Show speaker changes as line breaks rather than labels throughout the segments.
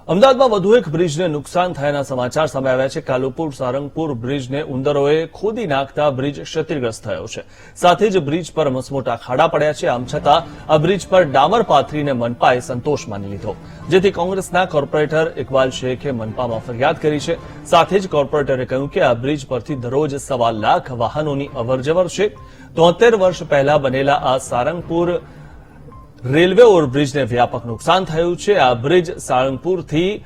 અમદાવાદમાં વધુ એક બ્રિજને નુકસાન થયાના સમાચાર સામે આવ્યા છે। કાલુપુર સારંગપુર બ્રિજને ઉંદરોએ ખોદી નાખતા બ્રિજ ક્ષતિગ્રસ્ત થયો છે। સાથે જ બ્રિજ પર મસમોટા ખાડા પડ્યા છે। આમ છતાં આ બ્રિજ પર ડામર પાથરીને મનપાએ સંતોષ માની લીધો, જેથી કોંગ્રેસના કોર્પોરેટર ઇકબાલ શેખે મનપામાં ફરિયાદ કરી છે। સાથે જ કોર્પોરેટરે કહ્યું કે આ બ્રિજ પરથી દરરોજ 1.25 લાખ વાહનોની અવરજવર છે। 73 વર્ષ પહેલા બનેલા આ સારંગપુર રેલવે ઓવરબ્રિજને વ્યાપક નુકસાન થયું છે। આ બ્રિજ સાળંગપુરથી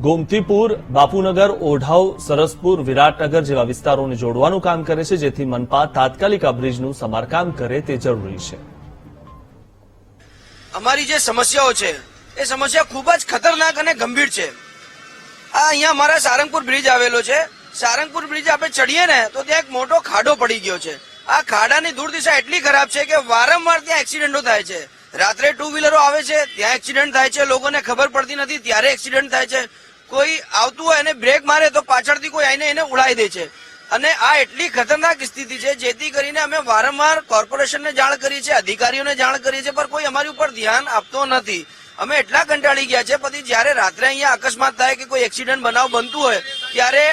ગોમતીપુર, બાપુનગર, ઓઢાવ, સરસપુર, વિરાટનગર જેવા વિસ્તારોને જોડવાનું કામ કરે છે, જેથી મનપા તાત્કાલિક આ બ્રિજનું સમારકામ કરે તે જરૂરી છે।
અમારી જે સમસ્યાઓ છે એ સમસ્યા ખૂબ જ ખતરનાક અને ગંભીર છે। આ અહીંયા અમારા સારંગપુર બ્રિજ આવેલો છે। સારંગપુર બ્રિજ આપણે ચડીએ ને તો ત્યાં એક મોટો ખાડો પડી ગયો છે। આ ખાડાની દુર્દશા એટલી ખરાબ છે કે વારંવાર ત્યાં એક્સિડન્ટો થાય છે। રાત્રે ટુ વ્હીલરો આવે છે, ત્યાં એક્સિડન્ટ થાય છે, લોકોને ખબર પડતી નથી ત્યારે એક્સિડન્ટ થાય છે। કોઈ આવતું હોય અને બ્રેક મારે તો પાછળથી કોઈ આવીને એને ઉડાવી દે છે। અને આ એટલી ખતરનાક સ્થિતિ છે, જેથી કરીને અમે વારંવાર કોર્પોરેશનને જાણ કરી છે, અધિકારીઓને જાણ કરી છે, પણ કોઈ અમારી ઉપર ધ્યાન આપતો નથી। અમે એટલા કંટાળી ગયા છે, પછી જયારે રાત્રે અહીંયા અકસ્માત થાય કે કોઈ એક્સિડન્ટ બનાવ બનતું હોય ત્યારે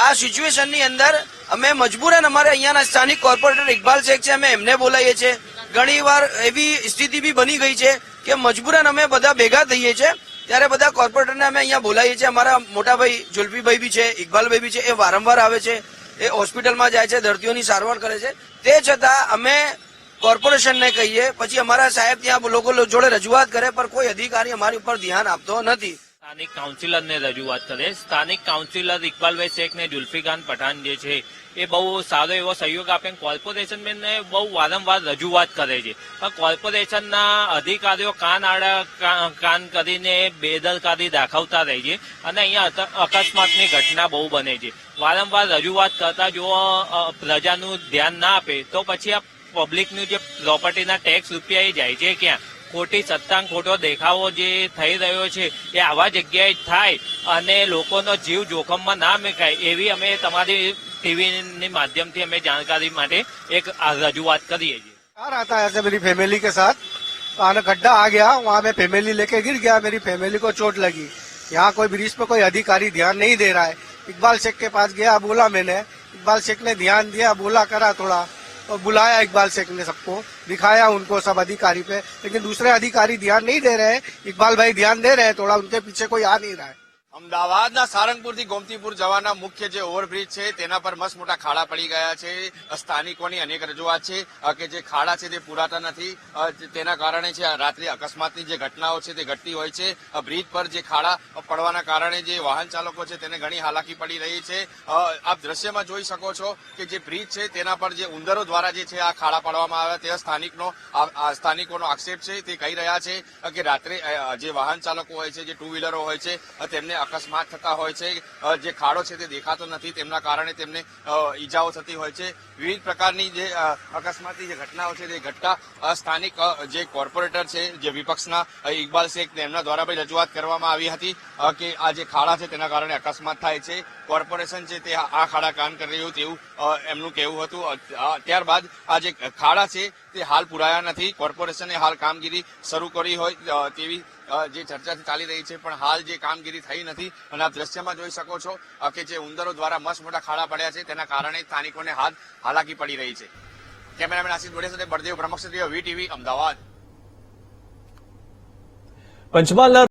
આ સિચ્યુએશનની અંદર અમે મજબૂરન અમારે અહીંયાના સ્થાનિક કોર્પોરેટર ઇકબાલ શેખ છે, અમે એમને બોલાવીએ છીએ। ઘણી વાર એવી સ્થિતિ બી બની ગઈ છે કે મજબૂરન અમે બધા ભેગા થઈએ છીએ, ત્યારે બધા કોર્પોરેટરને અમે અહીંયા બોલાવીએ છીએ। અમારા મોટાભાઈ જુલ્ફીભાઈ બી છે, ઇકબાલભાઈ બી છે, એ વારંવાર આવે છે, એ હોસ્પિટલમાં જાય છે, દર્દીઓની સારવાર કરે છે। તે છતાં અમે કોર્પોરેશનને કહીએ, પછી અમારા સાહેબ ત્યાં લોકો જોડે રજૂઆત કરે, પણ કોઈ અધિકારી અમારી ઉપર ધ્યાન આપતો નથી।
સ્થાનિક કાઉન્સિલરને રજૂઆત કરે। સ્થાનિક કાઉન્સિલર ઇકબાલભાઈ શેખ ને જુલ્ફીખાન પઠાણ જે છે એ બહુ સારો એવો સહયોગ આપે। કોર્પોરેશનને બહુ વારંવાર રજૂઆત કરે છે, પણ કોર્પોરેશનના અધિકારીઓ કાન કરીને બેદરકારી દાખવતા રહે છે અને અહીંયા અકસ્માતની ઘટના બહુ બને છે। વારંવાર રજૂઆત કરતા જો પ્રજાનું ધ્યાન ના આપે તો પછી આ પબ્લિકનું જે પ્રોપર્ટીના ટેક્સ રૂપિયા એ જાય છે ક્યાં? ખોટી સત્તાંગ ખોટો દેખાવો જે થઈ રહ્યો છે એ આવા જગ્યાએ થાય અને લોકોનો જીવ જોખમમાં ના મુકાય, એવી અમે તમારી टीवी माध्यम से हमें जानकारी માટે एक रजूआत करिए।
आ रहा था ऐसे मेरी फैमिली के साथ, आना गड्ढा आ गया, वहाँ मैं फैमिली लेके गिर गया, मेरी फैमिली को चोट लगी। यहाँ कोई ब्रिज पे कोई अधिकारी ध्यान नहीं दे रहा है। इकबाल शेख के पास गया, बोला मैंने, इकबाल शेख ने ध्यान दिया, बोला करा थोड़ा, और बुलाया इकबाल शेख ने सबको, दिखाया उनको सब अधिकारी पे, लेकिन दूसरे अधिकारी ध्यान नहीं दे रहे हैं। इकबाल भाई ध्यान दे रहे हैं, थोड़ा उनके पीछे कोई आ नहीं रहा है।
અમદાવાદના સારંગપુરથી ગોમતીપુર જવાના મુખ્ય જે ઓવરબ્રિજ છે તેના પર મસ્ત મોટા ખાડા પડી ગયા છે। સ્થાનિકોની અનેક રજૂઆત છે કે જે ખાડા છે તે પૂરાતા નથી, તેના કારણે છે રાત્રે અકસ્માતની જે ઘટનાઓ છે તે ઘટતી હોય છે। બ્રિજ પર જે ખાડા પડવાના કારણે જે વાહન ચાલકો છે તેને ઘણી હાલાકી પડી રહી છે। આપ દ્રશ્યમાં જોઈ શકો છો કે જે બ્રિજ છે તેના પર જે ઉંદરો દ્વારા જે છે આ ખાડા પાડવામાં આવ્યા, તે સ્થાનિકોનો આક્ષેપ છે। તે કહી રહ્યા છે કે રાત્રે જે વાહન ચાલકો હોય છે, જે ટુ વ્હીલરો હોય છે, તેમને અકસ્માત થતા હોય છે। જે ખાડો છે તે દેખાતો નથી, તેમના કારણે તેમને ઈજાઓ થતી હોય છે। વિવિધ પ્રકારની જે અકસ્માતની જે ઘટનાઓ છે તે ઘટતા સ્થાનિક જે કોર્પોરેટર છે, જે વિપક્ષના ઇકબાલ શેખ, તેમના દ્વારા પણ રજૂઆત કરવામાં આવી હતી કે આ જે ખાડા છે તેના કારણે અકસ્માત થાય છે। કોર્પોરેશન છે તે આ ખાડા કામ કરી રહ્યું તેવું એમનું કહેવું હતું। ત્યારબાદ આ જે ખાડા છે તે હાલ પુરાયા નથી। કોર્પોરેશને હાલ કામગીરી શરૂ કરી હોય તેવી જે ચર્ચા ચાલી રહી છે, પણ હાલ જે કામગીરી થઈ નથી। અને આપ દ્રશ્યમાં જોઈ શકો છો કે જે ઉંદરો દ્વારા મસ્ત મોટા ખાડા પડ્યા છે તેના કારણે સ્થાનિકોને હાલ હાલાકી પડી રહી છે। કેમેરામેન આશિષ બોડિયા સાથે બળદેવ બ્રહ્મક્ષત્રિય, વીટીવી, અમદાવાદ।
પંચમહાલના